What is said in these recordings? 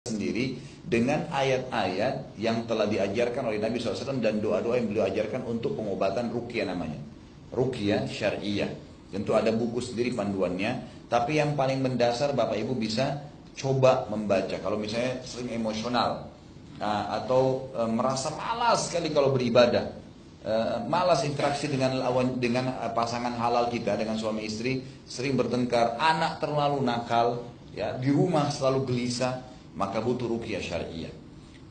sendiri dengan ayat-ayat yang telah diajarkan oleh Nabi SAW dan doa-doa yang beliau ajarkan untuk pengobatan ruqyah namanya. Ruqyah syariah. Tentu ada buku sendiri panduannya, tapi yang paling mendasar Bapak Ibu bisa coba membaca. Kalau misalnya sering emosional atau merasa malas sekali kalau beribadah, malas interaksi dengan lawan, dengan pasangan halal kita, dengan suami istri, sering bertengkar, anak terlalu nakal, ya, di rumah selalu gelisah, maka butuh ruqyah syariah.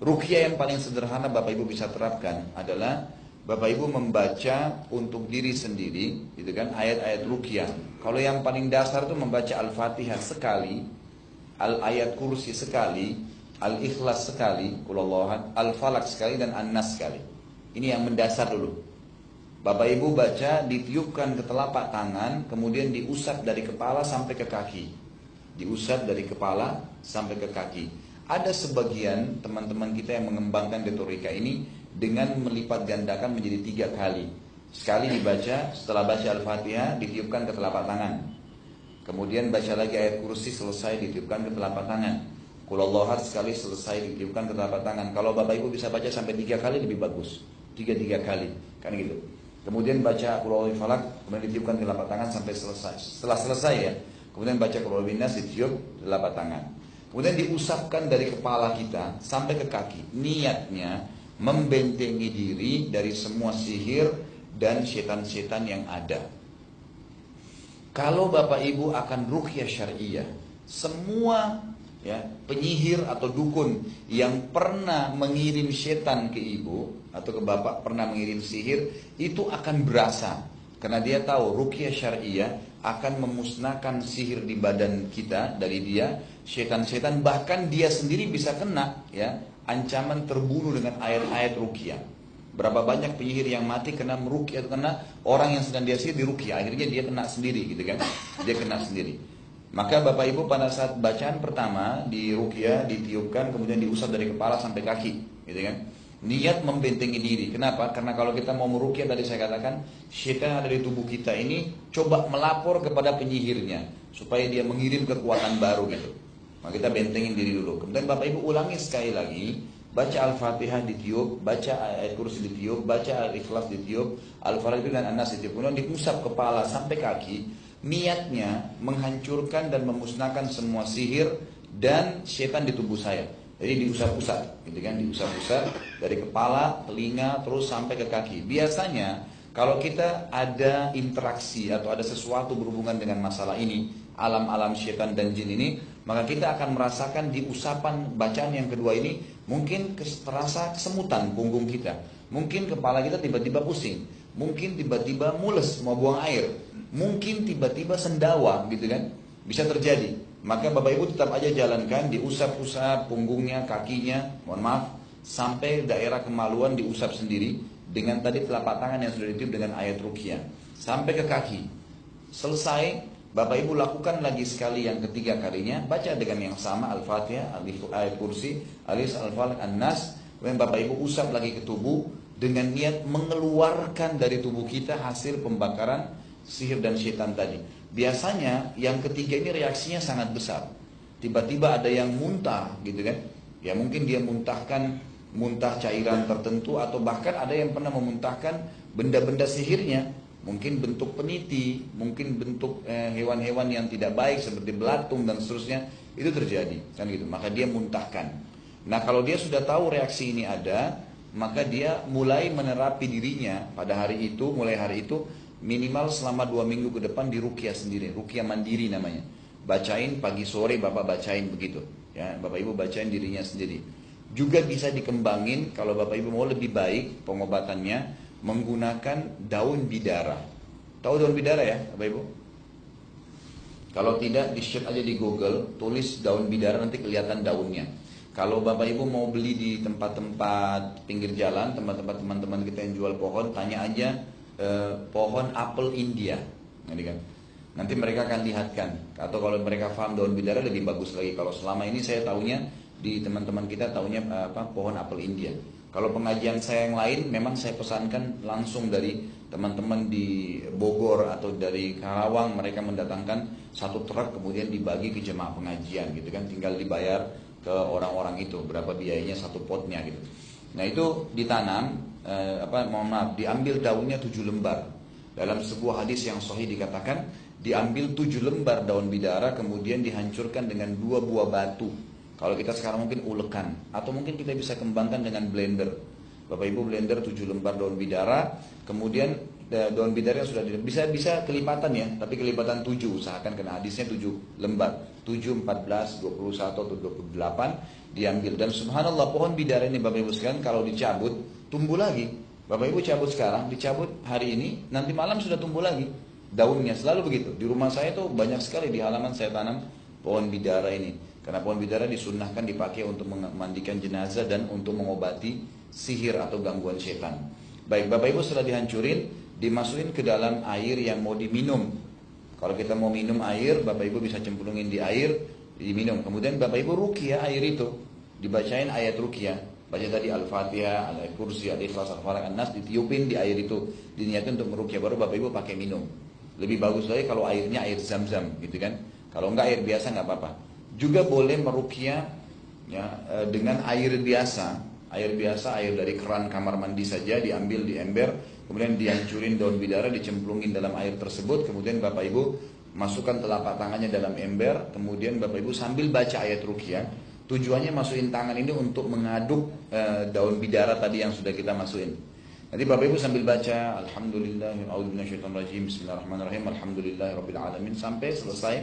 Ruqyah yang paling sederhana Bapak Ibu bisa terapkan adalah Bapak Ibu membaca untuk diri sendiri, gitu kan, ayat-ayat ruqyah. Kalau yang paling dasar itu membaca Al-Fatihah sekali, Al-Ayat Kursi sekali, Al-Ikhlas sekali, Al-Falaq sekali, dan An-Nas sekali. Ini yang mendasar dulu. Bapak Ibu baca, ditiupkan ke telapak tangan, kemudian diusap dari kepala sampai ke kaki. Diusap dari kepala sampai ke kaki. Ada sebagian teman-teman kita yang mengembangkan retorika ini dengan melipat gandakan menjadi 3 kali. Sekali dibaca, setelah baca Al-Fatihah ditiupkan ke telapak tangan. Kemudian baca lagi ayat kursi, selesai ditiupkan ke telapak tangan. Qul Huwallahu ahad sekali, selesai ditiupkan ke telapak tangan. Kalau Bapak Ibu bisa baca sampai 3 kali lebih bagus. 3 kali, kan gitu. Kemudian baca Qul Huwallahu falaq, kemudian ditiupkan ke telapak tangan sampai selesai. Setelah selesai ya, kemudian baca Qul Huwallahu nas, ditiup telapak tangan. Kemudian diusapkan dari kepala kita sampai ke kaki. Niatnya membentengi diri dari semua sihir dan setan-setan yang ada. Kalau Bapak Ibu akan ruqyah syariah, semua ya, penyihir atau dukun yang pernah mengirim setan ke Ibu atau ke Bapak, pernah mengirim sihir, itu akan berasa. Karena dia tahu ruqyah syariah akan memusnahkan sihir di badan kita dari dia, setan-setan, bahkan dia sendiri bisa kena ya ancaman terbunuh dengan ayat-ayat ruqyah. Berapa banyak penyihir yang mati kena meruqyah, kena orang yang sedang dia sihir di ruqyah, akhirnya dia kena sendiri gitu kan. Dia kena sendiri. Maka Bapak Ibu pada saat bacaan pertama di ruqyah ditiupkan, kemudian diusap dari kepala sampai kaki, gitu kan. Niat membentengi diri. Kenapa? Karena kalau kita mau meruqyah, tadi saya katakan, syaitan yang ada di tubuh kita ini coba melapor kepada penyihirnya supaya dia mengirim kekuatan baru gitu. Maka kita bentengin diri dulu. Kemudian Bapak Ibu ulangi sekali lagi, baca Al-Fatihah ditiup, baca ayat kursi ditiup, baca Al-Ikhlas ditiup, Al-Falaq dan An-Nas ditiup, kemudian diusap kepala sampai kaki. Niatnya menghancurkan dan memusnahkan semua sihir dan setan di tubuh saya. Jadi diusap-usap, gitu kan, diusap-usap dari kepala, telinga, terus sampai ke kaki. Biasanya kalau kita ada interaksi atau ada sesuatu berhubungan dengan masalah ini, alam-alam setan dan jin ini, maka kita akan merasakan di usapan bacaan yang kedua ini mungkin terasa kesemutan punggung kita, mungkin kepala kita tiba-tiba pusing, mungkin tiba-tiba mules mau buang air, mungkin tiba-tiba sendawa, gitu kan, bisa terjadi. Maka Bapak Ibu tetap aja jalankan, diusap-usap punggungnya, kakinya, mohon maaf, sampai daerah kemaluan diusap sendiri dengan tadi telapak tangan yang sudah ditiup dengan ayat ruqyah sampai ke kaki. Selesai, Bapak Ibu lakukan lagi sekali yang ketiga kalinya, baca dengan yang sama Al-Fatihah, ayat kursi, Al-Falaq, An-Nas. Kemudian Bapak Ibu usap lagi ke tubuh dengan niat mengeluarkan dari tubuh kita hasil pembakaran sihir dan syaitan tadi. Biasanya yang ketiga ini reaksinya sangat besar. Tiba-tiba ada yang muntah gitu kan. Ya mungkin dia muntah cairan tertentu, atau bahkan ada yang pernah memuntahkan benda-benda sihirnya. Mungkin bentuk peniti, mungkin bentuk hewan-hewan yang tidak baik seperti belatung dan seterusnya. Itu terjadi kan gitu. Maka dia muntahkan. Nah kalau dia sudah tahu reaksi ini ada, maka dia mulai menerapi dirinya pada hari itu, mulai hari itu minimal selama 2 minggu ke depan di ruqyah sendiri, ruqyah mandiri namanya. Bacain pagi sore, Bapak bacain begitu. Ya, Bapak Ibu bacain dirinya sendiri. Juga bisa dikembangin kalau Bapak Ibu mau lebih baik pengobatannya menggunakan daun bidara. Tahu daun bidara ya, Bapak Ibu? Kalau tidak, di-search aja di Google, tulis daun bidara nanti kelihatan daunnya. Kalau Bapak Ibu mau beli di tempat-tempat pinggir jalan, tempat-tempat teman-teman kita yang jual pohon, tanya aja pohon apel India, nanti mereka akan lihatkan. Atau kalau mereka paham daun bidara lebih bagus lagi. Kalau selama ini saya taunya di teman-teman kita taunya pohon apel India. Kalau pengajian saya yang lain memang saya pesankan langsung dari teman-teman di Bogor atau dari Karawang, mereka mendatangkan 1 truk kemudian dibagi ke jemaah pengajian gitu kan, tinggal dibayar ke orang-orang itu, berapa biayanya satu potnya gitu. Nah itu ditanam, diambil daunnya 7 lembar. Dalam sebuah hadis yang sahih dikatakan, diambil 7 lembar daun bidara, kemudian dihancurkan dengan 2 buah batu. Kalau kita sekarang mungkin ulekan, atau mungkin kita bisa kembangkan dengan blender. Bapak Ibu blender 7 lembar daun bidara, kemudian daun bidara yang sudah bisa kelipatan ya, tapi kelipatan 7, usahakan karena hadisnya 7 lembar, 7, 14, 21 atau 28 diambil. Dan subhanallah pohon bidara ini Bapak Ibu sekalian kalau dicabut tumbuh lagi. Bapak Ibu cabut sekarang, dicabut hari ini, nanti malam sudah tumbuh lagi daunnya, selalu begitu. Di rumah saya tuh banyak sekali di halaman saya tanam pohon bidara ini. Karena pohon bidara disunnahkan dipakai untuk memandikan jenazah dan untuk mengobati sihir atau gangguan setan. Baik, Bapak Ibu setelah dihancurin, dimasukin ke dalam air yang mau diminum. Kalau kita mau minum air, Bapak Ibu bisa cemplungin di air, diminum. Kemudian Bapak Ibu ruqyah air itu, dibacain ayat ruqyah. Baca tadi Al-Fatihah, Al-Kursi, Al-Ikhlas, Al-Falaq, An-Nas, ditiupin di air itu, diniatin untuk meruqyah, baru Bapak Ibu pakai minum. Lebih bagus lagi kalau airnya air zam-zam, gitu kan? Kalau enggak air biasa nggak apa-apa. Juga boleh meruqyah ya, dengan air biasa, air dari keran kamar mandi saja, diambil di ember, kemudian dihancurin daun bidara, dicemplungin dalam air tersebut, kemudian Bapak Ibu masukkan telapak tangannya dalam ember, kemudian Bapak Ibu sambil baca ayat ruqyah. Tujuannya masukin tangan ini untuk mengaduk daun bidara tadi yang sudah kita masukin. Nanti Bapak Ibu sambil baca Alhamdulillah, a'udzubillahiminasyaitonirrajim, Bismillahirrahmanirrahim, Alhamdulillahirabbil sampai selesai.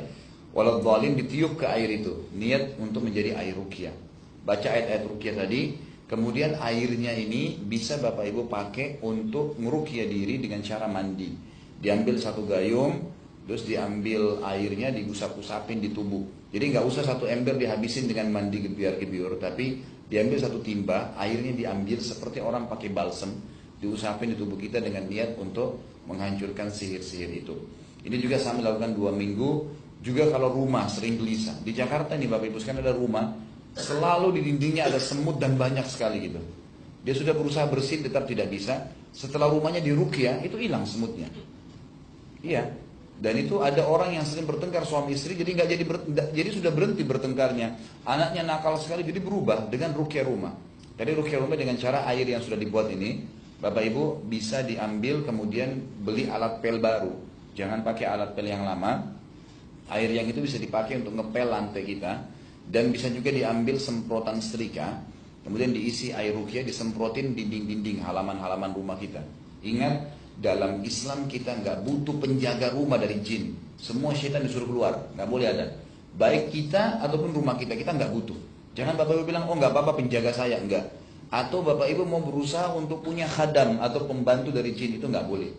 Waladhdallin, ditiup ke air itu, niat untuk menjadi air ruqyah. Baca ayat-ayat ruqyah tadi, kemudian airnya ini bisa Bapak Ibu pakai untuk meruqyah diri dengan cara mandi. Diambil satu gayung, terus diambil airnya, digusap-gusapin di tubuh. Jadi nggak usah satu ember dihabisin dengan mandi gebiar-gebiur, tapi diambil satu timba, airnya diambil seperti orang pakai balsem, diusapin di tubuh kita dengan niat untuk menghancurkan sihir-sihir itu. Ini juga sambil lakukan 2 minggu. Juga kalau rumah sering gelisah, di Jakarta nih Bapak Ibu sekarang ada rumah, selalu di dindingnya ada semut dan banyak sekali gitu. Dia sudah berusaha bersihin tetap tidak bisa. Setelah rumahnya diruqyah itu hilang semutnya. Iya. Dan itu ada orang yang sering bertengkar suami istri, jadi nggak jadi sudah berhenti bertengkarnya. Anaknya nakal sekali, jadi berubah dengan ruqyah rumah. Tadi ruqyah rumah dengan cara air yang sudah dibuat ini, Bapak Ibu bisa diambil kemudian beli alat pel baru. Jangan pakai alat pel yang lama. Air yang itu bisa dipakai untuk ngepel lantai kita, dan bisa juga diambil semprotan setrika, kemudian diisi air ruqyah, disemprotin dinding-dinding halaman-halaman rumah kita. Ingat, dalam Islam kita nggak butuh penjaga rumah dari jin. Semua syaitan disuruh keluar, nggak boleh ada. Baik kita ataupun rumah kita nggak butuh. Jangan Bapak Ibu bilang, oh nggak apa-apa penjaga saya, enggak. Atau Bapak Ibu mau berusaha untuk punya khadam atau pembantu dari jin, itu nggak boleh.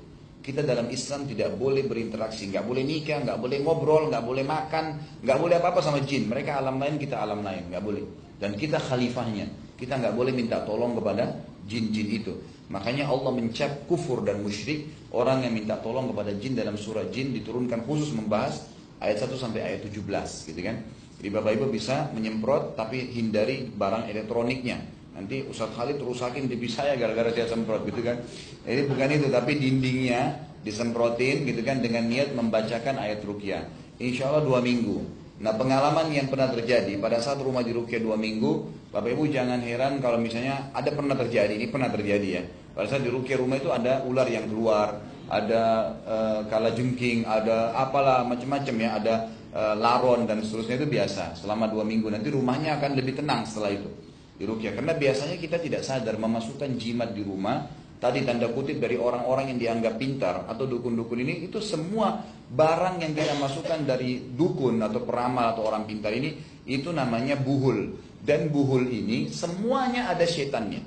Kita dalam Islam tidak boleh berinteraksi, nggak boleh nikah, nggak boleh ngobrol, nggak boleh makan, nggak boleh apa-apa sama jin. Mereka alam lain, kita alam lain, nggak boleh. Dan kita khalifahnya, kita nggak boleh minta tolong kepada jin-jin itu. Makanya Allah mencap kufur dan musyrik orang yang minta tolong kepada jin. Dalam surah jin diturunkan khusus membahas ayat 1 sampai ayat 17, gitu kan. Jadi Bapak Ibu bisa menyemprot, tapi hindari barang elektroniknya. Nanti Ustadz Khalid rusakin TV saya gara-gara saya semprot gitu kan. Jadi bukan itu, tapi dindingnya disemprotin gitu kan dengan niat membacakan ayat ruqyah. Insya Allah 2 minggu. Nah pengalaman yang pernah terjadi pada saat rumah di ruqyah 2 minggu, Bapak Ibu jangan heran kalau misalnya ada pernah terjadi, ini pernah terjadi ya. Pada saat di ruqyah rumah itu ada ular yang keluar, ada kalajengking, ada apalah macam-macam ya, ada laron dan seterusnya, itu biasa. Selama 2 minggu nanti rumahnya akan lebih tenang setelah itu. Di ruqyah. Karena biasanya kita tidak sadar memasukkan jimat di rumah, tadi tanda kutip dari orang-orang yang dianggap pintar atau dukun-dukun ini, itu semua barang yang kita masukkan dari dukun atau peramal atau orang pintar ini, itu namanya buhul. Dan buhul ini semuanya ada setannya.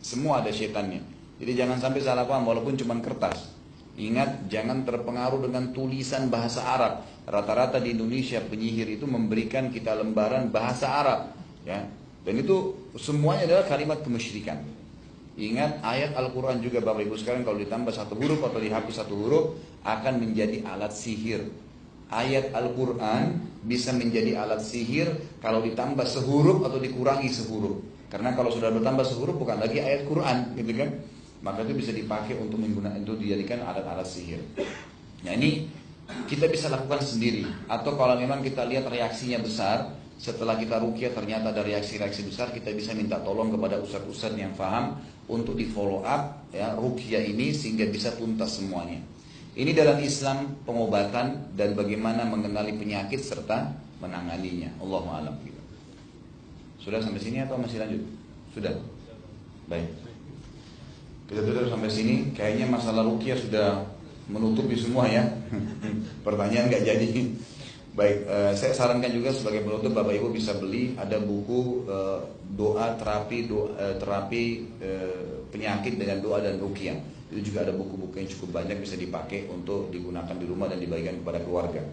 Semua ada setannya. Jadi jangan sampai salah paham walaupun cuma kertas. Ingat, jangan terpengaruh dengan tulisan bahasa Arab. Rata-rata di Indonesia penyihir itu memberikan kita lembaran bahasa Arab, ya. Dan itu semuanya adalah kalimat kemusyrikan. Ingat, ayat Al-Quran juga Bapak Ibu sekarang kalau ditambah 1 huruf atau dihapus 1 huruf akan menjadi alat sihir. Ayat Al-Quran bisa menjadi alat sihir kalau ditambah sehuruf atau dikurangi sehuruf. Karena kalau sudah bertambah sehuruf bukan lagi ayat Quran, gitu kan? Maka itu bisa dipakai untuk menggunakan, untuk dijadikan alat-alat sihir. Nah ini kita bisa lakukan sendiri. Atau kalau memang kita lihat reaksinya besar, Setelah kita ruqyah ternyata ada reaksi-reaksi besar, kita bisa minta tolong kepada ustadz-ustadz yang paham untuk di follow up ya ruqyah ini sehingga bisa tuntas semuanya. Ini dalam Islam pengobatan dan bagaimana mengenali penyakit serta menanganinya. Allahu a'lam. Sudah sampai sini atau masih lanjut? Sudah. Baik. Kita tutup sampai sini. Kayaknya masalah ruqyah sudah menutupi semua ya. Pertanyaan nggak jadi. Baik, saya sarankan juga sebagai penutup Bapak Ibu bisa beli ada buku doa terapi penyakit dengan doa dan ruqyah. Itu juga ada buku-buku yang cukup banyak bisa dipakai untuk digunakan di rumah dan dibagikan kepada keluarga.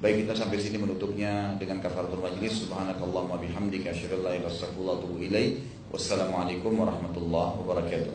Baik, kita sampai sini menutupnya dengan kafaratul majlis. Subhanakallahumma bihamdika asyhadu an la ilaha illa anta astaghfiruka wa atubu ilaik. Wassalamualaikum warahmatullahi wabarakatuh.